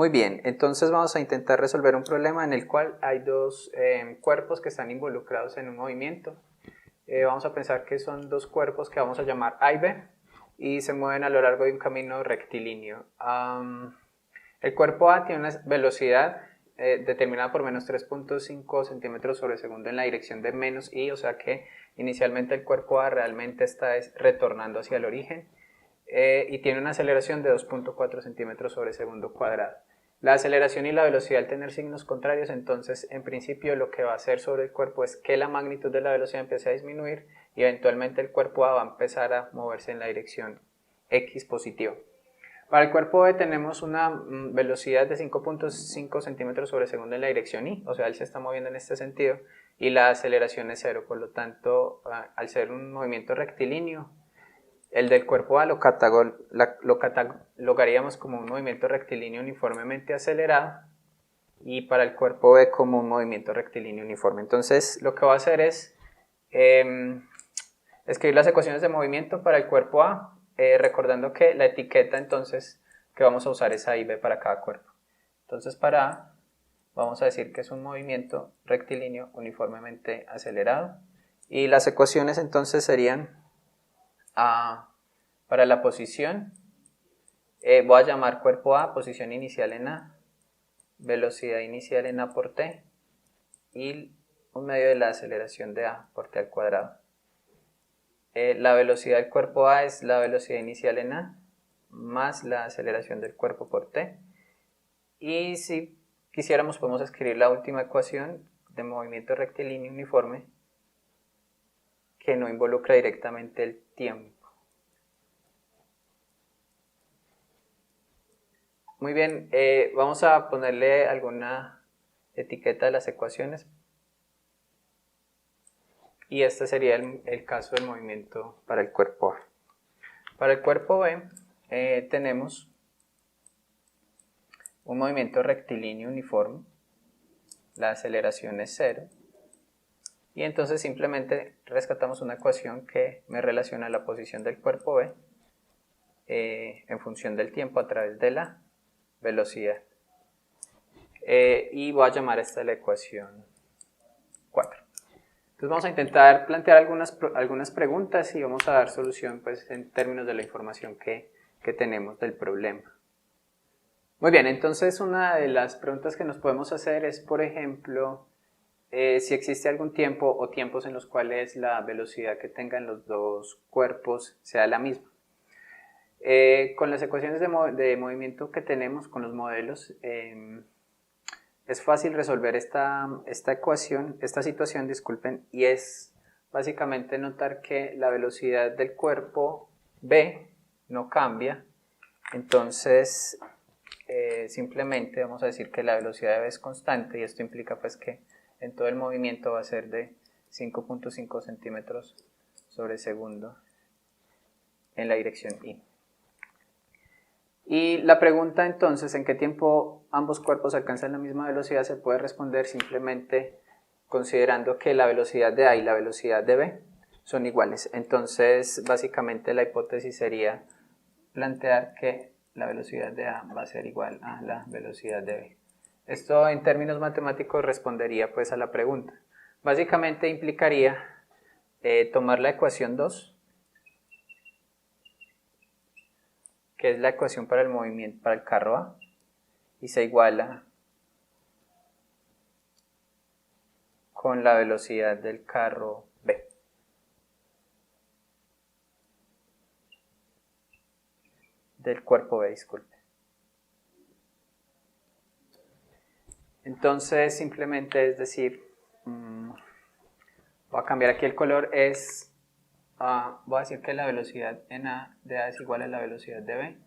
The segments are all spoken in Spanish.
Muy bien, entonces vamos a intentar resolver un problema en el cual hay dos cuerpos que están involucrados en un movimiento. Vamos a pensar que son dos cuerpos que vamos a llamar A y B y se mueven a lo largo de un camino rectilíneo. El cuerpo A tiene una velocidad determinada por menos 3.5 centímetros sobre segundo en la dirección de menos I, o sea que inicialmente el cuerpo A realmente está retornando hacia el origen. Y tiene una aceleración de 2.4 centímetros sobre segundo cuadrado. La aceleración y la velocidad al tener signos contrarios, entonces en principio lo que va a hacer sobre el cuerpo es que la magnitud de la velocidad empiece a disminuir y eventualmente el cuerpo A va a empezar a moverse en la dirección X positiva. Para el cuerpo B tenemos una velocidad de 5.5 centímetros sobre segundo en la dirección Y, o sea, él se está moviendo en este sentido y la aceleración es cero, por lo tanto, al ser un movimiento rectilíneo, el del cuerpo A lo catalogaríamos como un movimiento rectilíneo uniformemente acelerado y para el cuerpo B como un movimiento rectilíneo uniforme. Entonces lo que voy a hacer es escribir las ecuaciones de movimiento para el cuerpo A, recordando que la etiqueta entonces que vamos a usar es A y B para cada cuerpo. Entonces para A vamos a decir que es un movimiento rectilíneo uniformemente acelerado y las ecuaciones entonces serían para la posición, voy a llamar cuerpo A, posición inicial en A, velocidad inicial en A por T y un medio de la aceleración de A por T al cuadrado. La velocidad del cuerpo A es la velocidad inicial en A más la aceleración del cuerpo por T. Y si quisiéramos podemos escribir la última ecuación de movimiento rectilíneo uniforme que no involucra directamente el tiempo. Muy bien, vamos a ponerle alguna etiqueta de las ecuaciones. Y este sería el caso del movimiento para el cuerpo A. Para el cuerpo B tenemos un movimiento rectilíneo uniforme. La aceleración es cero. Y entonces simplemente rescatamos una ecuación que me relaciona la posición del cuerpo B en función del tiempo a través de la velocidad. Y voy a llamar esta la ecuación 4. Entonces vamos a intentar plantear algunas preguntas y vamos a dar solución pues, en términos de la información que tenemos del problema. Muy bien, entonces una de las preguntas que nos podemos hacer es, por ejemplo, si existe algún tiempo o tiempos en los cuales la velocidad que tengan los dos cuerpos sea la misma. Con las ecuaciones de movimiento que tenemos, con los modelos, es fácil resolver esta situación, disculpen, y es básicamente notar que la velocidad del cuerpo B no cambia, entonces simplemente vamos a decir que la velocidad de B es constante y esto implica pues que en todo el movimiento va a ser de 5.5 centímetros sobre segundo en la dirección Y. Y la pregunta entonces, ¿en qué tiempo ambos cuerpos alcanzan la misma velocidad? Se puede responder simplemente considerando que la velocidad de A y la velocidad de B son iguales. Entonces, básicamente la hipótesis sería plantear que la velocidad de A va a ser igual a la velocidad de B. Esto en términos matemáticos respondería pues a la pregunta. Básicamente implicaría tomar la ecuación 2, que es la ecuación para el movimiento para el carro A, y se iguala con la velocidad del carro B. Del cuerpo B, disculpe. Entonces simplemente es decir, voy a cambiar aquí el color, voy a decir que la velocidad en A de A es igual a la velocidad de B.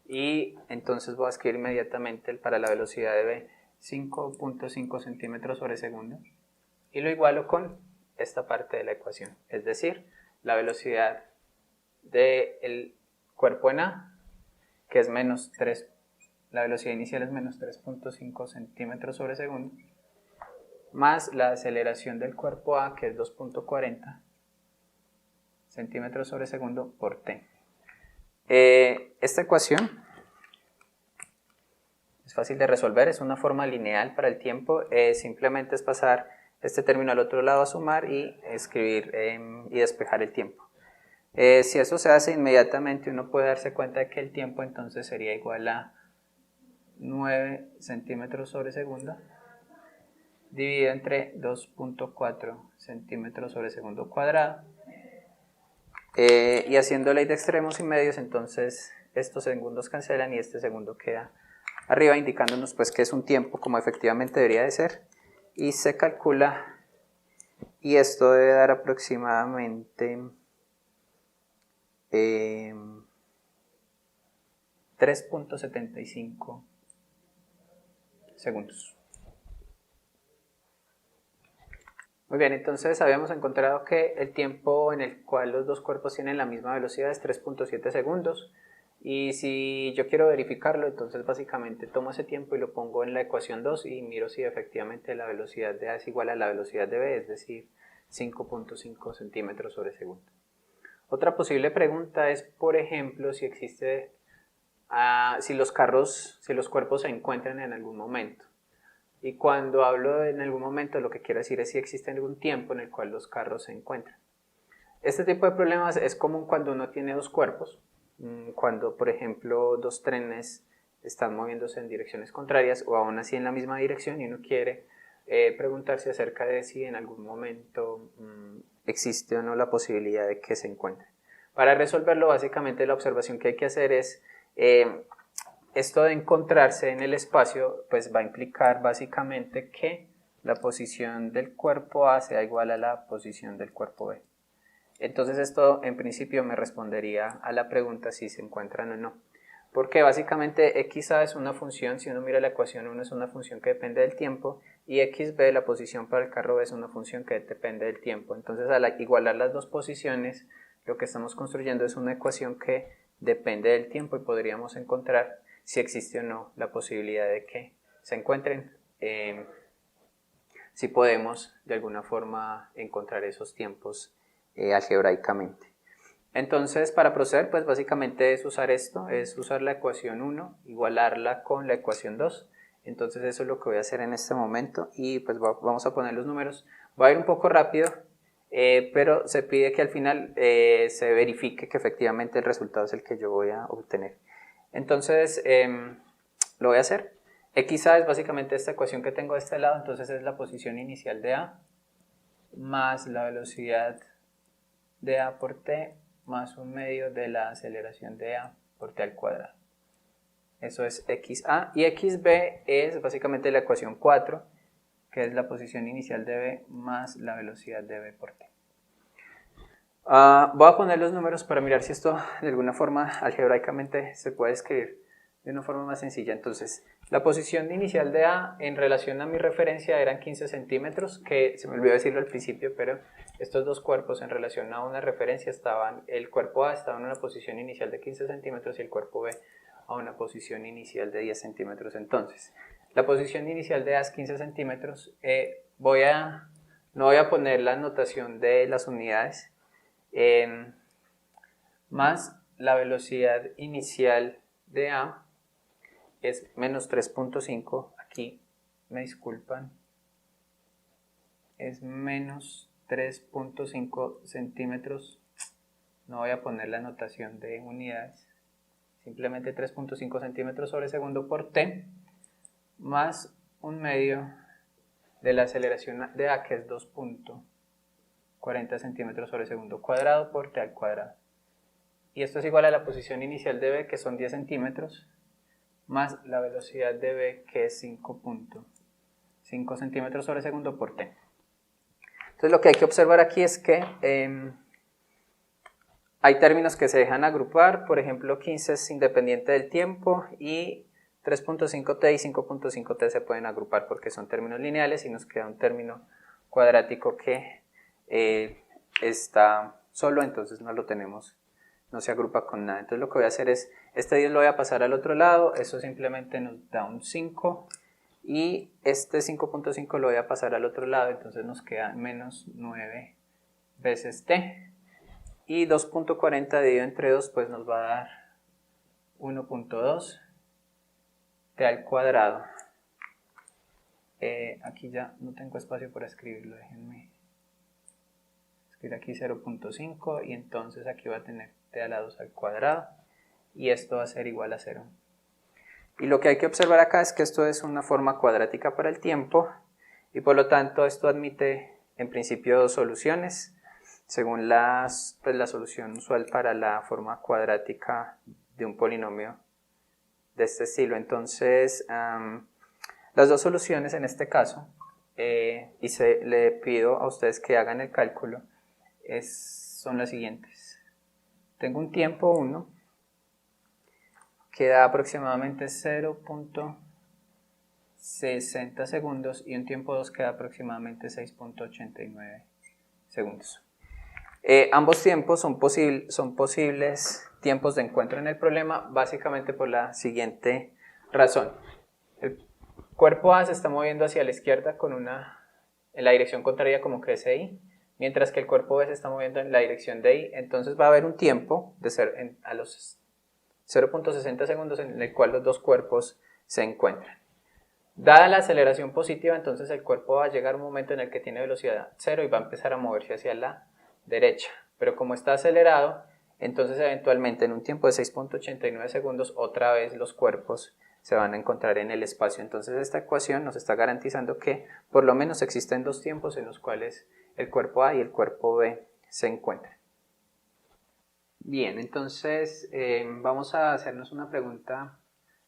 Y entonces voy a escribir inmediatamente para la velocidad de B 5.5 centímetros sobre segundo. Y lo igualo con esta parte de la ecuación, es decir, la velocidad del cuerpo en A, que es menos 3, la velocidad inicial es menos 3.5 centímetros sobre segundo, más la aceleración del cuerpo A, que es 2.40 centímetros sobre segundo por T. Esta ecuación es fácil de resolver, es una forma lineal para el tiempo, simplemente es pasar este término al otro lado a sumar y escribir y despejar el tiempo. Si eso se hace inmediatamente uno puede darse cuenta de que el tiempo entonces sería igual a 9 centímetros sobre segundo dividido entre 2.4 centímetros sobre segundo cuadrado. Y haciendo ley de extremos y medios, entonces estos segundos cancelan y este segundo queda arriba, indicándonos pues que es un tiempo como efectivamente debería de ser, y se calcula, y esto debe dar aproximadamente 3.75 segundos. Muy bien, entonces habíamos encontrado que el tiempo en el cual los dos cuerpos tienen la misma velocidad es 3.7 segundos. Y si yo quiero verificarlo, entonces básicamente tomo ese tiempo y lo pongo en la ecuación 2 y miro si efectivamente la velocidad de A es igual a la velocidad de B, es decir, 5.5 centímetros sobre segundo. Otra posible pregunta es, por ejemplo, si existe, si los cuerpos se encuentran en algún momento. Y cuando hablo de en algún momento, lo que quiero decir es si existe algún tiempo en el cual los carros se encuentran. Este tipo de problemas es común cuando uno tiene dos cuerpos, cuando por ejemplo dos trenes están moviéndose en direcciones contrarias o aún así en la misma dirección y uno quiere preguntarse acerca de si en algún momento existe o no la posibilidad de que se encuentren. Para resolverlo, básicamente la observación que hay que hacer es esto de encontrarse en el espacio pues va a implicar básicamente que la posición del cuerpo A sea igual a la posición del cuerpo B. Entonces esto en principio me respondería a la pregunta si se encuentran o no. Porque básicamente XA es una función, si uno mira la ecuación 1 es una función que depende del tiempo y XB, la posición para el carro B, es una función que depende del tiempo. Entonces al igualar las dos posiciones lo que estamos construyendo es una ecuación que depende del tiempo y podríamos encontrar si existe o no la posibilidad de que se encuentren, si podemos de alguna forma encontrar esos tiempos algebraicamente. Entonces para proceder pues básicamente es usar esto, es usar la ecuación 1, igualarla con la ecuación 2. Entonces eso es lo que voy a hacer en este momento y pues vamos a poner los números. Voy a ir un poco rápido, pero se pide que al final se verifique que efectivamente el resultado es el que yo voy a obtener. Entonces lo voy a hacer. XA es básicamente esta ecuación que tengo de este lado, entonces es la posición inicial de A más la velocidad de A por T más un medio de la aceleración de A por T al cuadrado. Eso es XA y XB es básicamente la ecuación 4, que es la posición inicial de B más la velocidad de B por T. Voy a poner los números para mirar si esto de alguna forma algebraicamente se puede escribir de una forma más sencilla. Entonces, la posición inicial de A en relación a mi referencia eran 15 centímetros, que se me olvidó decirlo al principio, pero estos dos cuerpos en relación a una referencia el cuerpo A estaba en una posición inicial de 15 centímetros y el cuerpo B a una posición inicial de 10 centímetros. Entonces, la posición inicial de A es 15 centímetros. No voy a poner la notación de las unidades, más la velocidad inicial de A es menos 3.5, aquí me disculpan, es menos 3.5 centímetros, no voy a poner la notación de unidades, simplemente 3.5 centímetros sobre segundo por T, más un medio de la aceleración de A que es 2.40 centímetros sobre segundo cuadrado por T al cuadrado. Y esto es igual a la posición inicial de B, que son 10 centímetros, más la velocidad de B, que es 5.5 centímetros sobre segundo por T. Entonces lo que hay que observar aquí es que hay términos que se dejan agrupar, por ejemplo 15 es independiente del tiempo y 3.5T y 5.5T se pueden agrupar porque son términos lineales y nos queda un término cuadrático que está solo, entonces no lo tenemos, no se agrupa con nada. Entonces lo que voy a hacer es, este 10 lo voy a pasar al otro lado, eso simplemente nos da un 5 y este 5.5 lo voy a pasar al otro lado, entonces nos queda menos 9 veces T y 2.40 dividido entre 2 pues nos va a dar 1.2 t al cuadrado. Aquí ya no tengo espacio para escribirlo, déjenme escribir aquí 0.5 y entonces aquí va a tener t a la 2 al cuadrado y esto va a ser igual a 0. Y lo que hay que observar acá es que esto es una forma cuadrática para el tiempo y por lo tanto esto admite en principio dos soluciones según la solución usual para la forma cuadrática de un polinomio de este estilo. Entonces las dos soluciones en este caso, le pido a ustedes que hagan el cálculo, son las siguientes. Tengo un tiempo 1 que da aproximadamente 0.60 segundos y un tiempo 2 que da aproximadamente 6.89 segundos. Ambos tiempos son posibles tiempos de encuentro en el problema, básicamente por la siguiente razón. El cuerpo A se está moviendo hacia la izquierda en la dirección contraria como crece Y, mientras que el cuerpo B se está moviendo en la dirección de Y, entonces va a haber un tiempo a los 0.60 segundos en el cual los dos cuerpos se encuentran. Dada la aceleración positiva, entonces el cuerpo va a llegar a un momento en el que tiene velocidad 0 y va a empezar a moverse hacia la derecha, pero como está acelerado, entonces eventualmente en un tiempo de 6.89 segundos otra vez los cuerpos se van a encontrar en el espacio. Entonces esta ecuación nos está garantizando que por lo menos existen dos tiempos en los cuales el cuerpo A y el cuerpo B se encuentran. Bien, entonces vamos a hacernos una pregunta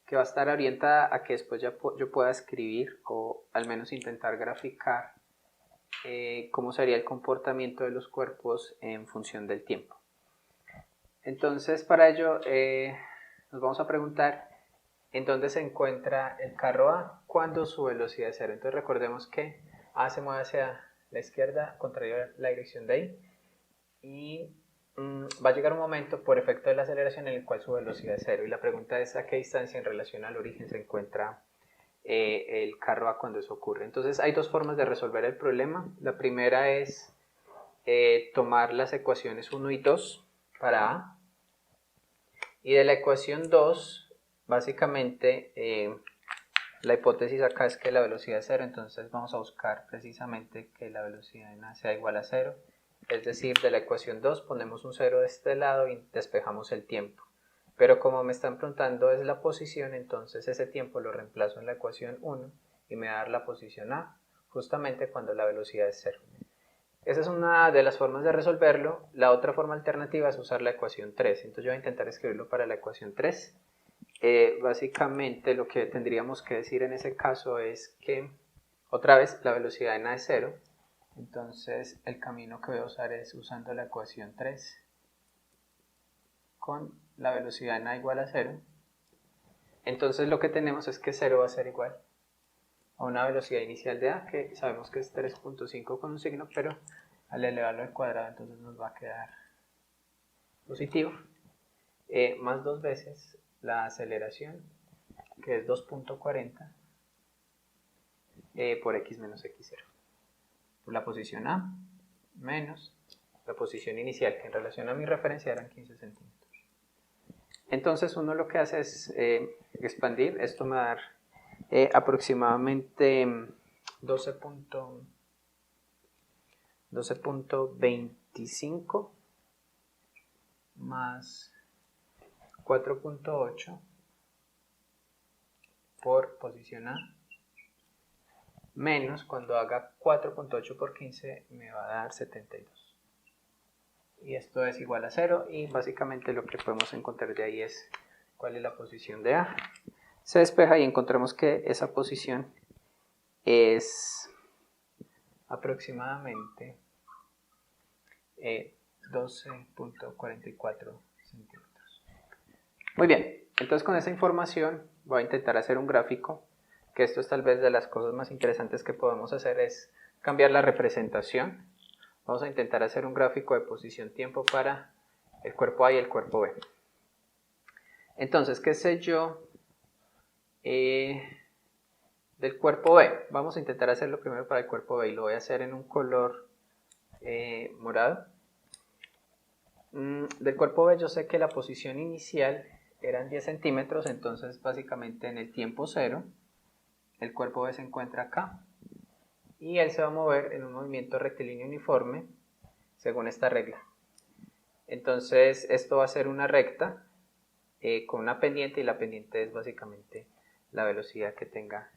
que va a estar orientada a que después yo pueda escribir o al menos intentar graficar cómo sería el comportamiento de los cuerpos en función del tiempo. Entonces para ello nos vamos a preguntar en dónde se encuentra el carro A cuando su velocidad es 0. Entonces recordemos que A se mueve hacia la izquierda, contrario a la dirección de I, y va a llegar un momento por efecto de la aceleración en el cual su velocidad es 0. Y la pregunta es a qué distancia en relación al origen se encuentra el carro A cuando eso ocurre. Entonces hay dos formas de resolver el problema. La primera es tomar las ecuaciones 1 y 2 para A. Y de la ecuación 2, básicamente la hipótesis acá es que la velocidad es 0, entonces vamos a buscar precisamente que la velocidad en A sea igual a 0. Es decir, de la ecuación 2 ponemos un 0 de este lado y despejamos el tiempo. Pero como me están preguntando es la posición, entonces ese tiempo lo reemplazo en la ecuación 1 y me va a dar la posición A, justamente cuando la velocidad es 0. Esa es una de las formas de resolverlo. La otra forma alternativa es usar la ecuación 3. Entonces yo voy a intentar escribirlo para la ecuación 3. Básicamente lo que tendríamos que decir en ese caso es que, otra vez, la velocidad en A es 0. Entonces el camino que voy a usar es usando la ecuación 3 con la velocidad en A igual a 0. Entonces lo que tenemos es que 0 va a ser igual a una velocidad inicial de A, que sabemos que es 3.5 con un signo, pero al elevarlo al cuadrado entonces nos va a quedar positivo, más 2 veces la aceleración, que es 2.40 por x menos x0. Por la posición A menos la posición inicial, que en relación a mi referencia eran 15 centímetros. Entonces uno lo que hace es expandir, esto me va a dar aproximadamente 12.25 más 4.8 por posición A menos, cuando haga 4.8 por 15 me va a dar 72. Y esto es igual a 0 y básicamente lo que podemos encontrar de ahí es cuál es la posición de A. Se despeja y encontramos que esa posición es aproximadamente 12.44 centímetros. Muy bien, entonces con esa información voy a intentar hacer un gráfico, que esto es tal vez de las cosas más interesantes que podemos hacer, es cambiar la representación. Vamos a intentar hacer un gráfico de posición-tiempo para el cuerpo A y el cuerpo B. Entonces, ¿qué sé yo del cuerpo B? Vamos a intentar hacerlo primero para el cuerpo B y lo voy a hacer en un color morado. Del cuerpo B yo sé que la posición inicial eran 10 centímetros, entonces básicamente en el tiempo 0, el cuerpo B se encuentra acá, y él se va a mover en un movimiento rectilíneo uniforme, según esta regla. Entonces esto va a ser una recta con una pendiente, y la pendiente es básicamente la velocidad que tenga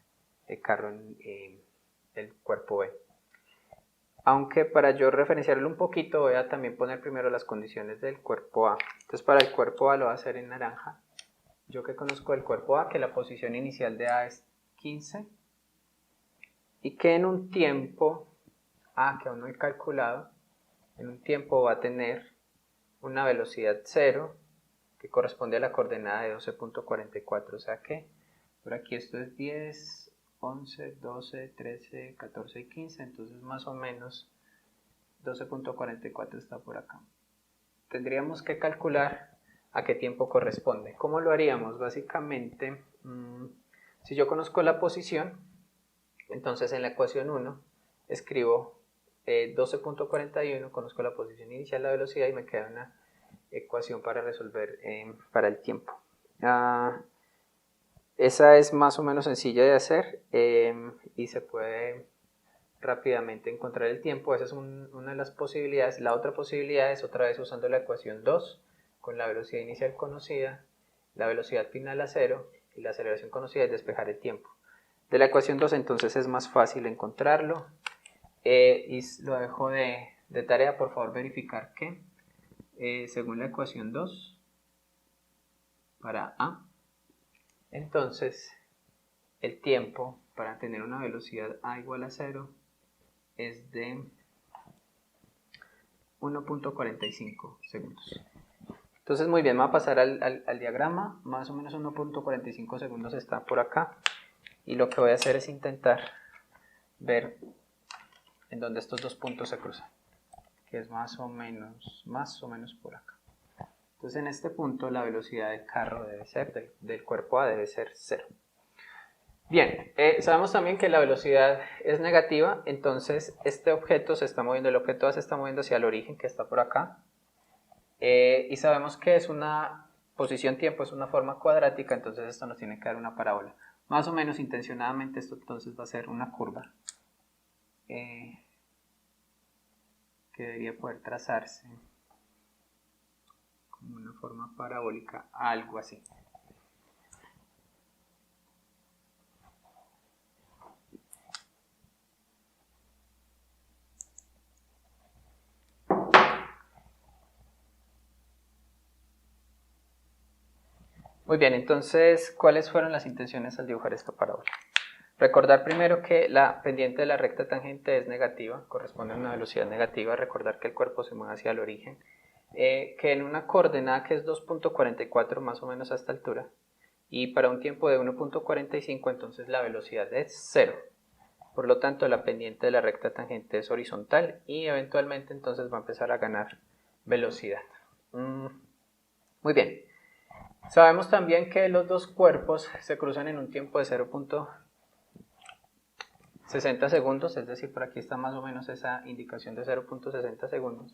el carro en el cuerpo B. Aunque para yo referenciarlo un poquito voy a también poner primero las condiciones del cuerpo A. Entonces para el cuerpo A lo voy a hacer en naranja. Yo que conozco el cuerpo A, que la posición inicial de A es 15 y que en un tiempo A, que aún no he calculado, en un tiempo va a tener una velocidad 0 que corresponde a la coordenada de 12.44, o sea que por aquí esto es 10, 11, 12, 13, 14 y 15, entonces más o menos 12.44 está por acá. Tendríamos que calcular a qué tiempo corresponde. ¿Cómo lo haríamos? Básicamente, si yo conozco la posición, entonces en la ecuación 1 escribo 12.41, conozco la posición inicial, la velocidad, y me queda una ecuación para resolver para el tiempo. Esa es más o menos sencilla de hacer y se puede rápidamente encontrar el tiempo. Esa es una de las posibilidades. La otra posibilidad es otra vez usando la ecuación 2 con la velocidad inicial conocida, la velocidad final a 0 y la aceleración conocida, es despejar el tiempo. De la ecuación 2 entonces es más fácil encontrarlo y lo dejo de tarea. Por favor, verificar que según la ecuación 2 para A, entonces el tiempo para tener una velocidad A igual a 0 es de 1.45 segundos. Entonces muy bien, me voy a pasar al diagrama. Más o menos 1.45 segundos está por acá, y lo que voy a hacer es intentar ver en dónde estos dos puntos se cruzan, que es más o menos por acá. Entonces en este punto la velocidad del carro debe ser, del cuerpo A debe ser 0. Bien, sabemos también que la velocidad es negativa, entonces este objeto se está moviendo, el objeto A se está moviendo hacia el origen, que está por acá, y sabemos que es una posición tiempo, es una forma cuadrática, entonces esto nos tiene que dar una parábola. Más o menos intencionadamente esto entonces va a ser una curva que debería poder trazarse como una forma parabólica, algo así. Muy bien, entonces, ¿cuáles fueron las intenciones al dibujar esta parábola? Recordar primero que la pendiente de la recta tangente es negativa, corresponde a una velocidad negativa. Recordar que el cuerpo se mueve hacia el origen, que en una coordenada que es 2.44 más o menos a esta altura, y para un tiempo de 1.45 entonces la velocidad es 0. Por lo tanto la pendiente de la recta tangente es horizontal y eventualmente entonces va a empezar a ganar velocidad. Muy bien. Sabemos también que los dos cuerpos se cruzan en un tiempo de 0.60 segundos, es decir, por aquí está más o menos esa indicación de 0.60 segundos.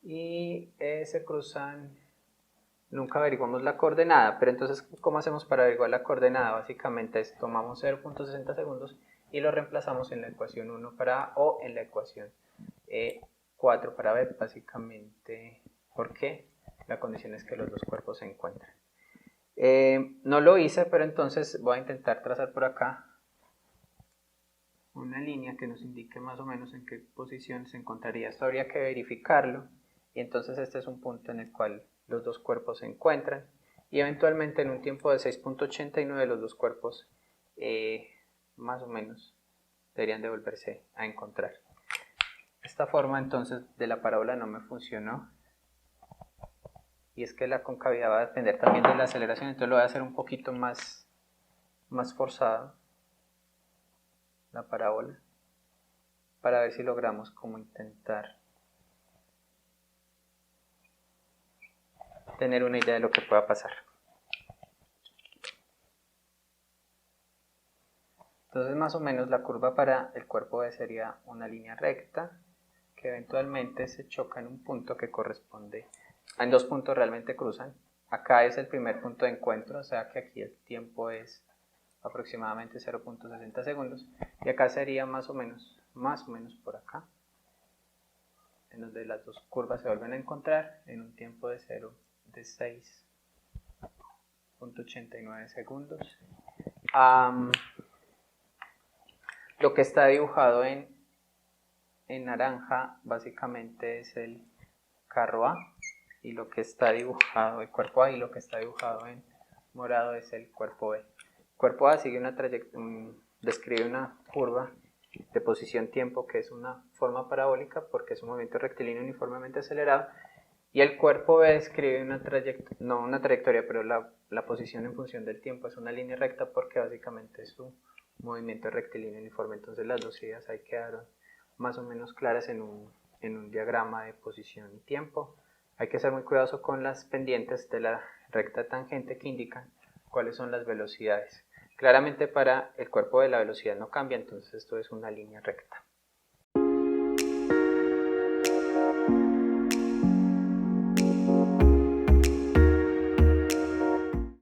Y se cruzan, nunca averiguamos la coordenada, pero entonces, ¿cómo hacemos para averiguar la coordenada? Básicamente es, tomamos 0.60 segundos y lo reemplazamos en la ecuación 1 para A o en la ecuación 4 para B, básicamente, porque la condición es que los dos cuerpos se encuentran. No lo hice, pero entonces voy a intentar trazar por acá una línea que nos indique más o menos en qué posición se encontraría. Esto habría que verificarlo, y entonces este es un punto en el cual los dos cuerpos se encuentran, y eventualmente en un tiempo de 6.89 los dos cuerpos más o menos deberían de volverse a encontrar. Esta forma entonces de la parábola no me funcionó, y es que la concavidad va a depender también de la aceleración, entonces lo voy a hacer un poquito más forzado, la parábola, para ver si logramos como intentar tener una idea de lo que pueda pasar. Entonces más o menos la curva para el cuerpo B sería una línea recta que eventualmente se choca en un punto que corresponde, en dos puntos realmente cruzan, Acá es el primer punto de encuentro, o sea que aquí el tiempo es aproximadamente 0.60 segundos. Y acá sería más o menos por acá, en donde las dos curvas se vuelven a encontrar en un tiempo de 6.89 segundos. Lo que está dibujado en naranja básicamente es el carro A, y lo que está dibujado, el cuerpo A, y lo que está dibujado en morado es el cuerpo B. El cuerpo A sigue describe una curva de posición-tiempo que es una forma parabólica porque es un movimiento rectilíneo uniformemente acelerado, y el cuerpo B describe una trayectoria, pero la posición en función del tiempo es una línea recta porque básicamente es un movimiento rectilíneo uniforme. Entonces las dos ideas ahí quedaron más o menos claras en un diagrama de posición y tiempo. Hay que ser muy cuidadoso con las pendientes de la recta tangente que indican cuáles son las velocidades. Claramente para el cuerpo de la velocidad no cambia, entonces esto es una línea recta.